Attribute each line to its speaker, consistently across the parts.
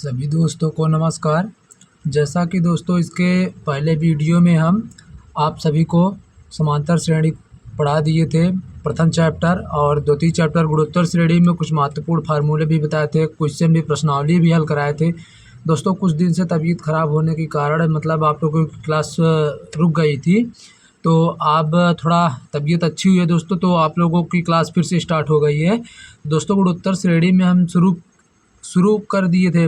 Speaker 1: सभी दोस्तों को नमस्कार। जैसा कि दोस्तों इसके पहले वीडियो में हम आप सभी को समांतर श्रेणी पढ़ा दिए थे, प्रथम चैप्टर और द्वितीय चैप्टर गुणोत्तर श्रेणी में कुछ महत्वपूर्ण फार्मूले भी बताए थे, क्वेश्चन भी, प्रश्नावली भी हल कराए थे। दोस्तों कुछ दिन से तबीयत ख़राब होने के कारण मतलब आप लोगों की क्लास रुक गई थी, तो अब थोड़ा तबीयत अच्छी हुई है दोस्तों, तो आप लोगों की क्लास फिर से स्टार्ट हो गई है। दोस्तों गुणोत्तर श्रेणी में हम शुरू कर दिए थे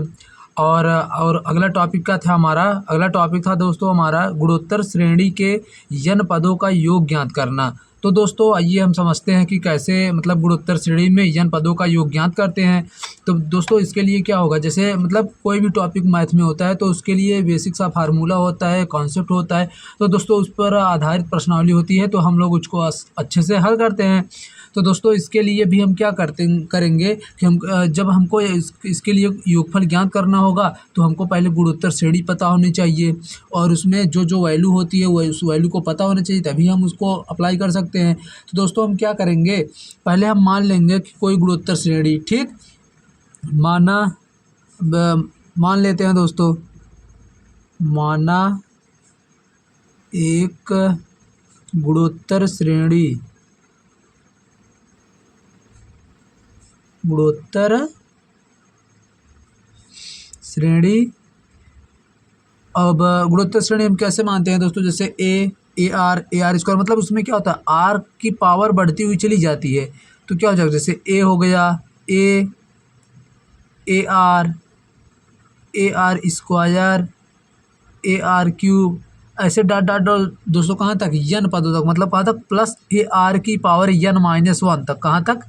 Speaker 1: और अगला टॉपिक क्या था हमारा? अगला टॉपिक था दोस्तों हमारा गुणोत्तर श्रेणी के यन पदों का योग ज्ञात करना। तो दोस्तों आइए हम समझते हैं कि कैसे मतलब गुणोत्तर श्रेणी में यन पदों का योग ज्ञात करते हैं। तो दोस्तों इसके लिए क्या होगा, जैसे मतलब कोई भी टॉपिक मैथ में होता है तो उसके लिए बेसिक सा फार्मूला होता है, कॉन्सेप्ट होता है, तो दोस्तों उस पर आधारित प्रश्नावली होती है, तो हम लोग उसको अच्छे से हल करते हैं। तो दोस्तों इसके लिए भी हम क्या करेंगे कि हम जब हमको इसके लिए योगफल ज्ञात करना होगा तो हमको पहले गुणोत्तर श्रेणी पता होनी चाहिए और उसमें जो जो वैल्यू होती है वो उस वैल्यू को पता होना चाहिए, तभी हम उसको अप्लाई कर सकते हैं। तो दोस्तों हम क्या करेंगे, पहले हम मान लेंगे कि कोई गुणोत्तर श्रेणी, ठीक, मान लेते हैं दोस्तों, माना एक गुणोत्तर श्रेणी। अब गुणोत्तर श्रेणी हम कैसे मानते हैं दोस्तों, जैसे ए आर स्क्वायर, मतलब उसमें क्या होता है, आर की पावर बढ़ती हुई चली जाती है, तो क्या हो जाएगा, जैसे ए हो गया ए आर स्क्वायर, ए आर क्यूब, ऐसे डॉट डॉट डॉट दोस्तों कहाँ तक, यन पदों तक, मतलब कहाँ तक, प्लस ए आर की पावर यन माइनस वन तक, कहाँ तक,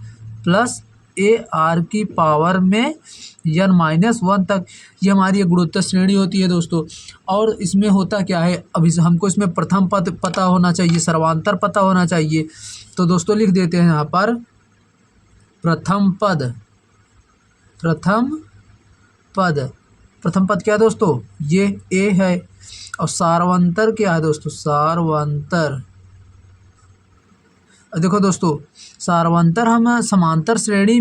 Speaker 1: प्लस ए आर की पावर में यन माइनस वन तक। ये हमारी गुणोत्तर श्रेणी होती है दोस्तों। और इसमें होता क्या है, अभी हम इसमें प्रथम पद पता होना चाहिए, सर्वांतर पता होना चाहिए। तो दोस्तों लिख देते हैं यहाँ पर प्रथम पद क्या है दोस्तों, ये ए है, और सार्वंतर क्या है दोस्तों, सार्वंतर। देखो दोस्तों सार्वंतर हम समांतर श्रेणी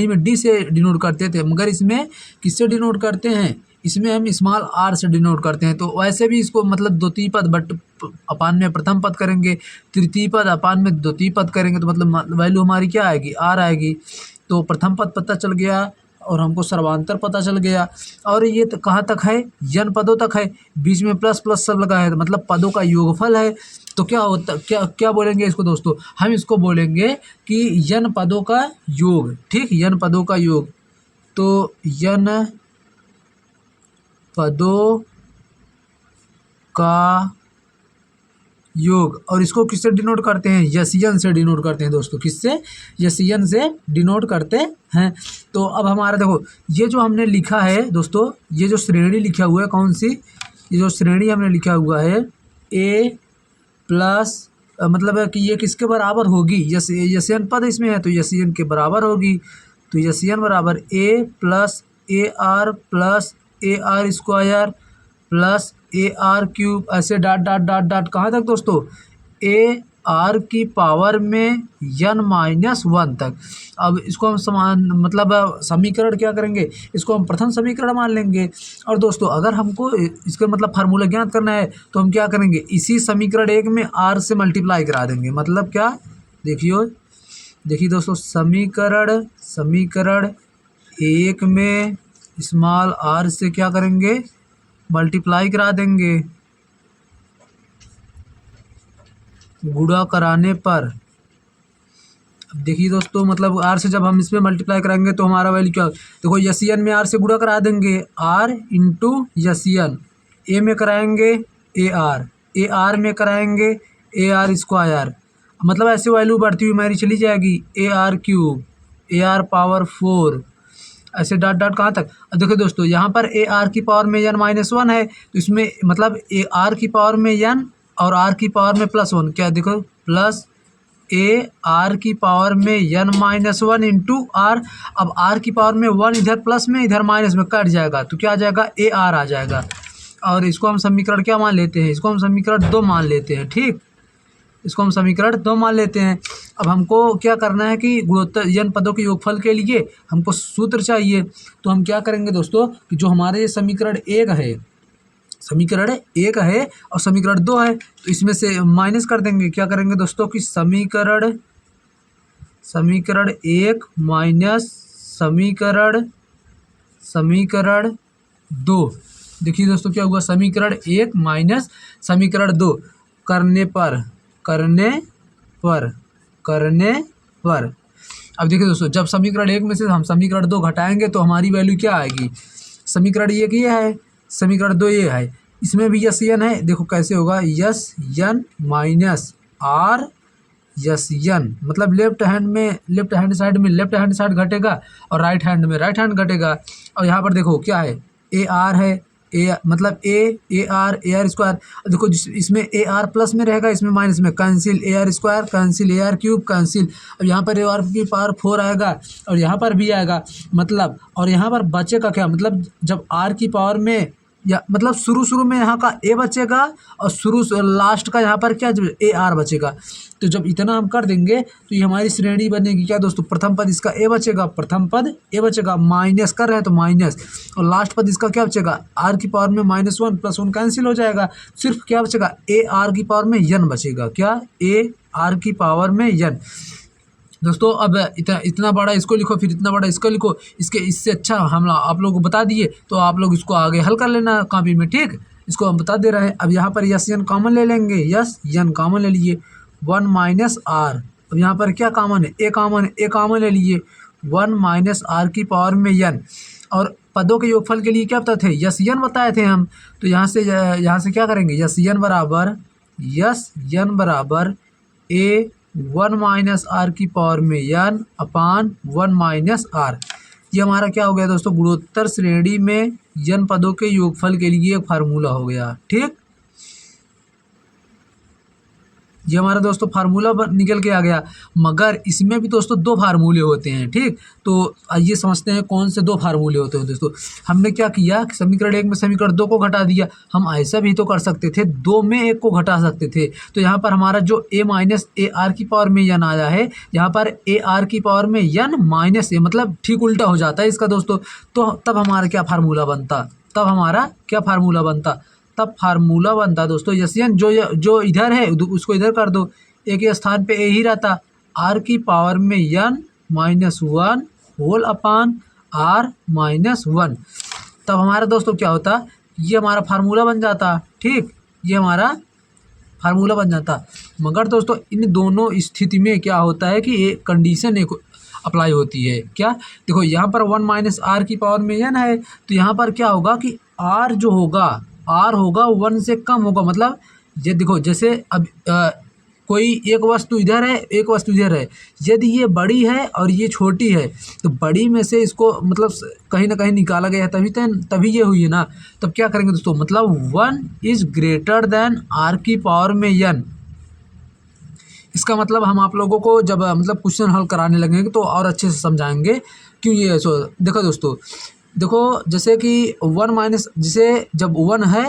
Speaker 1: में डी से डिनोट करते थे, मगर इसमें किससे डिनोट करते हैं, इसमें हम स्मॉल आर से डिनोट करते हैं। तो वैसे भी इसको मतलब द्वितीय पद बट अपान में प्रथम पद करेंगे, तृतीय पद अपान में द्वितीय पद करेंगे, तो मतलब वैल्यू हमारी क्या आएगी, आर आएगी। तो प्रथम पद पता चल गया और हमको सर्वांतर पता चल गया। और ये तो कहाँ तक है, यन पदों तक है, बीच में प्लस प्लस सब लगा है, तो मतलब पदों का योगफल है। तो क्या होता, क्या बोलेंगे इसको दोस्तों, हम इसको बोलेंगे कि यन पदों का योग, ठीक, यन पदों का योग। तो यन पदों का योग, और इसको किससे डिनोट करते हैं, यसियन से डिनोट करते हैं दोस्तों, किससे, यसियन से डिनोट करते हैं। तो अब हमारा देखो ये जो हमने लिखा है दोस्तों, ये जो श्रेणी लिखा हुआ है, कौन सी, ये जो श्रेणी हमने लिखा हुआ है ए प्लस, मतलब है कि ये किसके बराबर होगी, यसियन पद इसमें है तो यसियन के बराबर होगी। तो यसियन बराबर a plus a r square plus a r cube, ऐसे डॉट डॉट डॉट डॉट कहाँ तक दोस्तों, ए आर की पावर में यन माइनस वन तक। अब इसको हम समीकरण क्या करेंगे, इसको हम प्रथम समीकरण मान लेंगे। और दोस्तों अगर हमको इसका मतलब फार्मूला ज्ञात करना है तो हम क्या करेंगे, इसी समीकरण एक में आर से मल्टीप्लाई करा देंगे। मतलब क्या, देखिए दोस्तों, समीकरण एक में स्मॉल आर से क्या करेंगे, मल्टीप्लाई करा देंगे, गुणा कराने पर। अब देखिए दोस्तों, मतलब आर से जब हम इसमें मल्टीप्लाई कराएंगे तो हमारा वैल्यू क्या, देखो यसियन में आर से गुणा करा देंगे, आर इंटू यसियन, ए में कराएंगे ए आर में कराएंगे ए आर स्क्वायर, मतलब ऐसे वैल्यू बढ़ती हुई हमारी चली जाएगी, ए r cube, A R power 4, ऐसे डॉट डॉट कहाँ तक। अब देखो दोस्तों यहाँ पर ए आर की पावर में यन माइनस वन है, तो इसमें मतलब ए आर की पावर में यन और आर की पावर में प्लस वन, क्या देखो, प्लस ए आर की पावर में n minus one into r. अब आर की पावर में वन इधर प्लस में इधर माइनस में कट जाएगा, तो क्या आ जाएगा, ए आर आ जाएगा। और इसको हम समीकरण क्या मान लेते हैं, इसको हम समीकरण 2 मान लेते हैं, ठीक। इसको हम समीकरण 2 मान लेते हैं। अब हमको क्या करना है कि गुणोत्तर n पदों के योगफल के लिए हमको सूत्र चाहिए। तो हम क्या करेंगे दोस्तों कि जो हमारे समीकरण 1 है, समीकरण 1 है और समीकरण 2 है, तो इसमें से माइनस कर देंगे। क्या करेंगे दोस्तों कि समीकरण 1 माइनस समीकरण 2। देखिए दोस्तों क्या हुआ, समीकरण 1 माइनस समीकरण 2 करने पर अब देखिए दोस्तों, जब समीकरण 1 में से हम समीकरण 2 घटाएंगे तो हमारी वैल्यू क्या आएगी। समीकरण 1 ये है, समीकरण 2 ये है, इसमें भी यस एन है। देखो कैसे होगा, S n minus r S n, मतलब लेफ्ट हैंड साइड में लेफ्ट हैंड साइड घटेगा और राइट हैंड में राइट हैंड घटेगा। और यहाँ पर देखो क्या है, ए आर है, ए मतलब ए आर स्क्वायर। देखो इसमें ए आर प्लस में रहेगा, इसमें माइनस में, कैंसिल ए आर स्क्वायर, कैंसिल ए आर क्यूब, कैंसिल। अब यहाँ पर ए आर की पावर 4 आएगा और यहाँ पर भी आएगा, मतलब और यहाँ पर बचेगा क्या, मतलब जब आर की पावर में या मतलब शुरू में यहाँ का ए बचेगा और लास्ट का यहाँ पर क्या ए आर बचेगा। तो जब इतना हम कर देंगे तो ये हमारी श्रेणी बनेगी क्या दोस्तों, प्रथम पद इसका ए बचेगा, प्रथम पद ए बचेगा, माइनस कर रहे हैं तो माइनस, और लास्ट पद इसका क्या बचेगा, आर की पावर में -1 +1 कैंसिल हो जाएगा, सिर्फ क्या बचेगा, ए आर की पावर में n बचेगा। क्या, ए आर की पावर में n। दोस्तों अब इतना बड़ा इसको लिखो, फिर इतना बड़ा इसको लिखो, इससे अच्छा हम आप लोगों को बता दिए, तो आप लोग इसको आगे हल कर लेना कॉपी में, ठीक। इसको हम बता दे रहे हैं। अब यहाँ पर यस एन कॉमन ले लेंगे, यस एन कॉमन ले लिए, 1 माइनस आर। अब यहाँ पर क्या कॉमन है, ए कॉमन ले लिए, 1 माइनस आर की पावर में n। और पदों के योगफल के लिए क्या बताए थे, यस एन बताए थे हम। तो यहाँ से क्या करेंगे, यस एन बराबर ए 1 माइनस आर की पावर में n अपान 1 माइनस आर। ये हमारा क्या हो गया दोस्तों, गुणोत्तर श्रेणी में n पदों के योगफल के लिए एक फार्मूला हो गया, ठीक। ये हमारा दोस्तों फार्मूला निकल के आ गया, मगर इसमें भी दोस्तों 2 फार्मूले होते हैं, ठीक। तो आइए समझते हैं कौन से 2 फार्मूले होते हैं दोस्तों। हमने क्या किया, समीकरण 1 में समीकरण 2 को घटा दिया। हम ऐसा भी तो कर सकते थे, 2 में 1 को घटा सकते थे। तो यहाँ पर हमारा जो a माइनस ए आर की पावर में n आया है, यहाँ पर ए आर की पावर में n माइनस ए, मतलब ठीक उल्टा हो जाता है इसका दोस्तों। तो तब हमारा क्या फार्मूला बनता, तब फार्मूला बनता दोस्तों, यस एन जो इधर है उसको इधर कर दो, ए के स्थान पे ए ही रहता, आर की पावर में n -1 होल अपान आर -1। तब हमारा दोस्तों क्या होता, ये हमारा फार्मूला बन जाता, ठीक, ये हमारा फार्मूला बन जाता। मगर दोस्तों इन दोनों स्थिति में क्या होता है कि एक कंडीशन एक अप्लाई होती है। क्या, देखो यहाँ पर 1 माइनस आर की पावर में n है, तो यहाँ पर क्या होगा कि r जो होगा, r होगा 1 से कम होगा। मतलब ये देखो, जैसे अब कोई एक वस्तु इधर है, एक वस्तु इधर है, यदि ये बड़ी है और ये छोटी है, तो बड़ी में से इसको मतलब कहीं ना कहीं निकाला गया है, तभी ये हुई है ना। तब क्या करेंगे दोस्तों, मतलब 1 इज़ ग्रेटर देन r की पावर में n। इसका मतलब हम आप लोगों को जब मतलब क्वेश्चन हल कराने लगेंगे तो और अच्छे से समझाएंगे क्यों ये। सो देखो दोस्तों, देखो जैसे कि 1 माइनस, जैसे जब 1 है,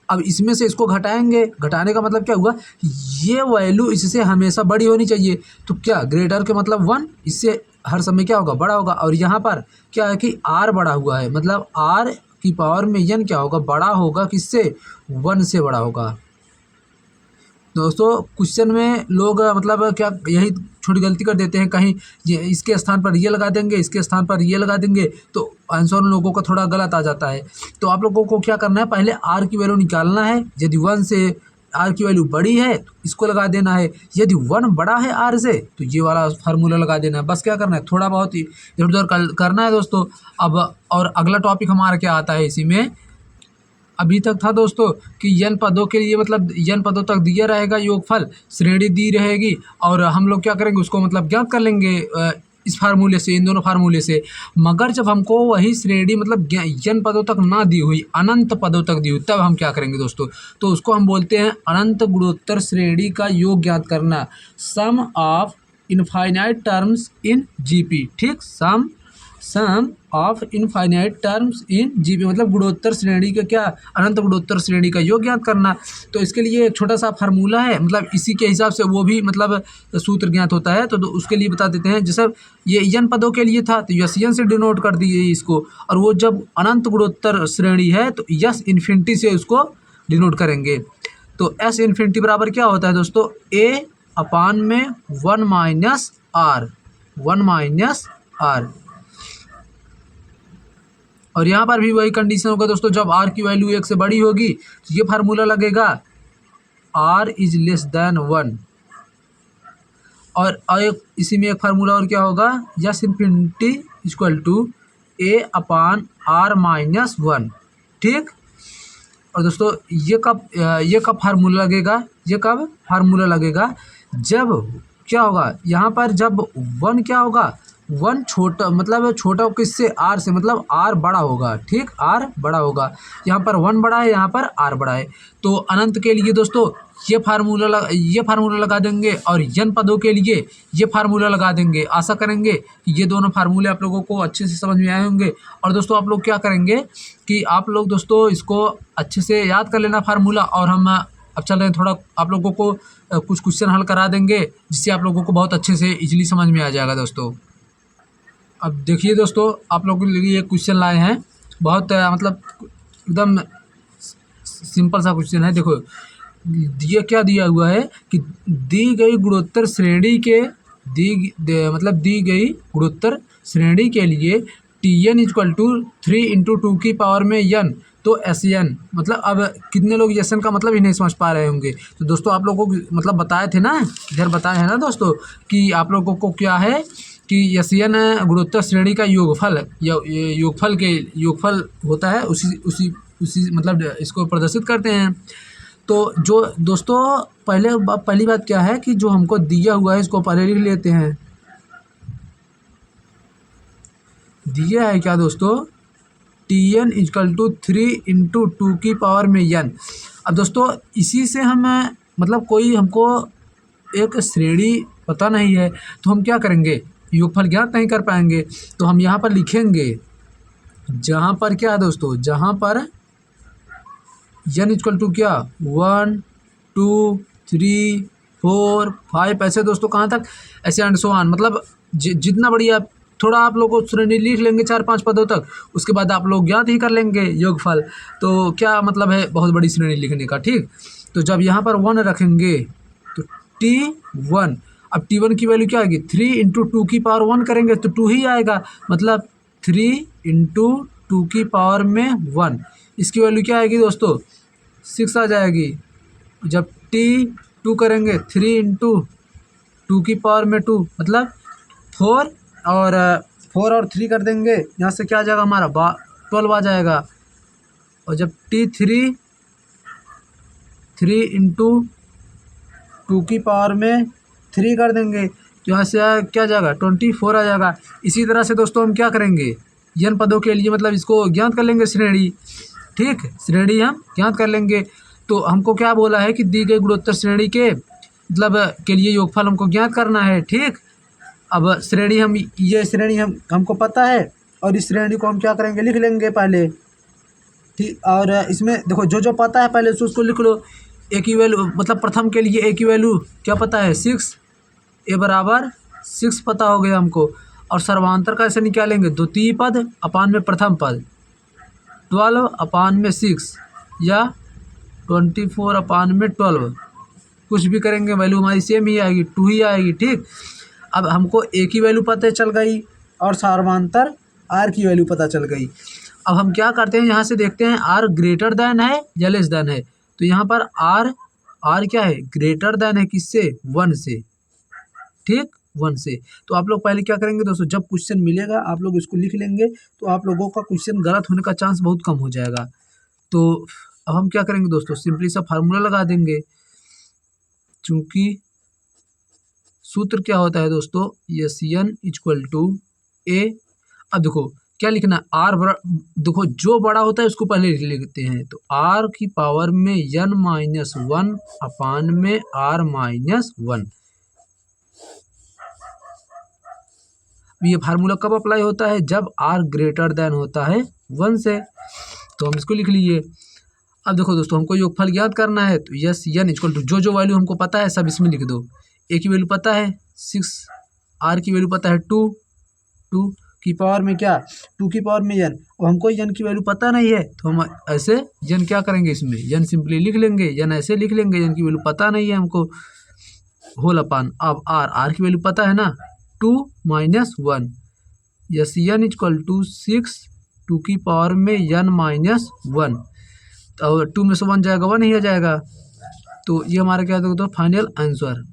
Speaker 1: अब इसमें से इसको घटाएंगे, घटाने का मतलब क्या हुआ, ये वैल्यू इससे हमेशा बड़ी होनी चाहिए। तो क्या, ग्रेटर के मतलब 1, इससे हर समय क्या होगा, बड़ा होगा। और यहाँ पर क्या है कि r बड़ा हुआ है, मतलब r की पावर में n क्या होगा, बड़ा होगा, किससे, 1 से बड़ा होगा। दोस्तों क्वेश्चन में लोग मतलब क्या यही छोटी गलती कर देते हैं, कहीं ये इसके स्थान पर ये लगा देंगे, इसके स्थान पर ये लगा देंगे, तो आंसर उन लोगों का थोड़ा गलत आ जाता है। तो आप लोगों को क्या करना है, पहले r की वैल्यू निकालना है। यदि 1 से r की वैल्यू बड़ी है तो इसको लगा देना है, यदि 1 बड़ा है r से तो ये वाला फार्मूला लगा देना है। बस क्या करना है, थोड़ा बहुत ही इधर उधर करना है दोस्तों। अब और अगला टॉपिक हमारा क्या आता है इसी में, अभी तक था दोस्तों कि n पदों के लिए मतलब n पदों तक दिया रहेगा योगफल, श्रेणी दी रहेगी, और हम लोग क्या करेंगे उसको मतलब ज्ञात कर लेंगे इस फार्मूले से, इन दोनों फार्मूले से। मगर जब हमको वही श्रेणी मतलब n पदों तक ना दी हुई, अनंत पदों तक दी हुई, तब हम क्या करेंगे दोस्तों, तो उसको हम बोलते हैं अनंत गुणोत्तर श्रेणी का योग ज्ञात करना, sum of infinite terms in GP, ठीक, sum of infinite terms in GB, मतलब गुणोत्तर श्रेणी का क्या, अनंत गुणोत्तर श्रेणी का योग ज्ञात करना। तो इसके लिए एक छोटा सा फार्मूला है, मतलब इसी के हिसाब से वो भी मतलब सूत्र ज्ञात होता है। तो उसके लिए बता देते हैं। जैसे ये एन पदों के लिए था तो यस एन से डिनोट कर दिए इसको, और वो जब अनंत गुणोत्तर श्रेणी है तो यस इन्फिनिटी से उसको डिनोट करेंगे। तो एस इन्फिनिटी बराबर क्या होता है दोस्तों, ए अपान में 1 माइनस आर, 1 माइनस आर। और यहाँ पर भी वही कंडीशन होगा दोस्तों, जब आर की वैल्यू 1 से बड़ी होगी तो ये फार्मूला लगेगा आर इज लेस देन 1। और एक इसी में एक फार्मूला और क्या होगा, S infinity equal to a upon r minus 1। ठीक। और दोस्तों ये कब फार्मूला लगेगा, ये कब फार्मूला लगेगा, जब क्या होगा यहाँ पर, जब 1 क्या होगा, 1 छोटा, मतलब छोटा किससे, आर से, मतलब आर बड़ा होगा। ठीक, आर बड़ा होगा। यहाँ पर 1 बड़ा है, यहाँ पर आर बड़ा है। तो अनंत के लिए दोस्तों ये फार्मूला लगा देंगे, और n पदों के लिए ये फार्मूला लगा देंगे। आशा करेंगे कि ये दोनों फार्मूले आप लोगों को अच्छे से समझ में आए होंगे। और दोस्तों आप लोग क्या करेंगे कि आप लोग दोस्तों इसको अच्छे से याद कर लेना फार्मूला, और हम अब चल रहे हैं थोड़ा आप लोगों को कुछ क्वेश्चन हल करा देंगे, जिससे आप लोगों को बहुत अच्छे से इजीली समझ में आ जाएगा दोस्तों। अब देखिए दोस्तों, आप लोगों के लिए एक क्वेश्चन लाए हैं, बहुत मतलब एकदम सिंपल सा क्वेश्चन है। देखो ये क्या दिया हुआ है कि दी गई गुणोत्तर श्रेणी के दी गई गुणोत्तर श्रेणी के लिए T n equal to 3 into 2 की पावर में n। तो एस एन मतलब, अब कितने लोग एस एन का मतलब ही नहीं समझ पा रहे होंगे। तो दोस्तों आप लोगों को मतलब बताए थे ना, इधर बताए हैं ना दोस्तों, कि आप लोगों को क्या है कि एस एन गुणोत्तर श्रेणी का योगफल, योगफल होता है, उसी मतलब इसको प्रदर्शित करते हैं। तो जो दोस्तों पहली बात क्या है कि जो हमको दिया हुआ है इसको पहले लिख लेते हैं। दिया है क्या दोस्तों, T n equal to 3 into 2 की पावर में n। अब दोस्तों इसी से हम मतलब कोई हमको एक श्रेणी पता नहीं है तो हम क्या करेंगे, योगफल ज्ञात नहीं कर पाएंगे। तो हम यहाँ पर लिखेंगे, जहाँ पर क्या है दोस्तों, जहाँ पर n इक्वल टू क्या 1 2 3 4 5 ऐसे दोस्तों कहाँ तक, ऐसे एंड सो ऑन, मतलब जितना बड़ी आप थोड़ा आप लोग को श्रेणी लिख लेंगे 4-5 पदों तक, उसके बाद आप लोग ज्ञात ही कर लेंगे योगफल। तो क्या मतलब है बहुत बड़ी श्रेणी लिखने का। ठीक। तो जब यहाँ पर 1 रखेंगे तो T1, अब T1 की वैल्यू क्या आएगी, 3 इंटू 2 की पावर 1 करेंगे तो 2 ही आएगा, मतलब 3 इंटू 2 की पावर में 1। इसकी वैल्यू क्या आएगी दोस्तों, 6 आ जाएगी। जब T2 करेंगे 3 इंटू 2 की पावर में 2, मतलब 4 और 3 कर देंगे, यहाँ से क्या आ जाएगा हमारा 12 आ जाएगा। और जब T3 3 इंटू 2 की पावर में 3 कर देंगे तो यहाँ से क्या आ जाएगा 24 आ जाएगा। इसी तरह से दोस्तों हम क्या करेंगे, n पदों के लिए मतलब इसको ज्ञात कर लेंगे श्रेणी। ठीक, श्रेणी हम ज्ञात कर लेंगे। तो हमको क्या बोला है कि दी गई गुणोत्तर श्रेणी के मतलब के लिए योगफल हमको ज्ञात करना है। ठीक। अब श्रेणी ये श्रेणी हमको पता है, और इस श्रेणी को हम क्या करेंगे, लिख लेंगे पहले। ठीक। और इसमें देखो जो पता है पहले उसको लिख लो। ए की वैल्यू मतलब प्रथम के लिए ए की वैल्यू क्या पता है 6, ए बराबर 6 पता हो गया हमको। और सर्वांतर कैसे निकालेंगे, द्वितीय पद अपान में प्रथम पद, 12 अपान में 6 या 24 अपान में 12, कुछ भी करेंगे वैल्यू हमारी सेम ही आएगी, 2 ही आएगी। ठीक। अब हमको ए की वैल्यू पता चल गई और सर्वांतर आर की वैल्यू पता चल गई। अब हम क्या करते हैं, यहाँ से देखते हैं आर ग्रेटर देन है या लेस देन है। तो यहाँ पर आर क्या है, ग्रेटर देन है किससे, 1 से। ठीक, 1 से। तो आप लोग पहले क्या करेंगे दोस्तों, जब क्वेश्चन मिलेगा आप लोग इसको लिख लेंगे, तो आप लोगों का क्वेश्चन गलत होने का चांस बहुत कम हो जाएगा। तो अब हम क्या करेंगे दोस्तों, सिंपली सा फार्मूला लगा देंगे। चूंकि सूत्र क्या होता है दोस्तों, एस एन इक्वल टू ए। अब देखो क्या लिखना, आर बड़ा, देखो जो बड़ा होता है उसको पहले लिखते हैं। तो आर की पावर में n माइनस 1 अपान में r माइनस 1। ये फार्मूला कब अप्लाई होता है, जब आर ग्रेटर देन होता है 1 से। तो हम इसको लिख लीजिए। अब देखो दोस्तों, हमको योगफल ज्ञात करना है, तो यस एन इक्वल टू जो वैल्यू हमको पता है सब इसमें लिख दो। ए की वैल्यू पता है 6, आर की वैल्यू पता है 2, 2 की पावर में क्या 2 की पावर में एन। और हमको एन की वैल्यू पता नहीं है, तो हम ऐसे एन क्या करेंगे, इसमें एन सिंपली लिख लेंगे, एन ऐसे लिख लेंगे, एन की वैल्यू पता नहीं है हमको, होल अपान। अब आर की वैल्यू पता है ना 2 minus 1, S n equal to 6 2 की पावर में एन माइनस 1। तो 2 में से 1 जाएगा 1 ही आ जाएगा। तो ये हमारा क्या होगा तो फाइनल आंसर।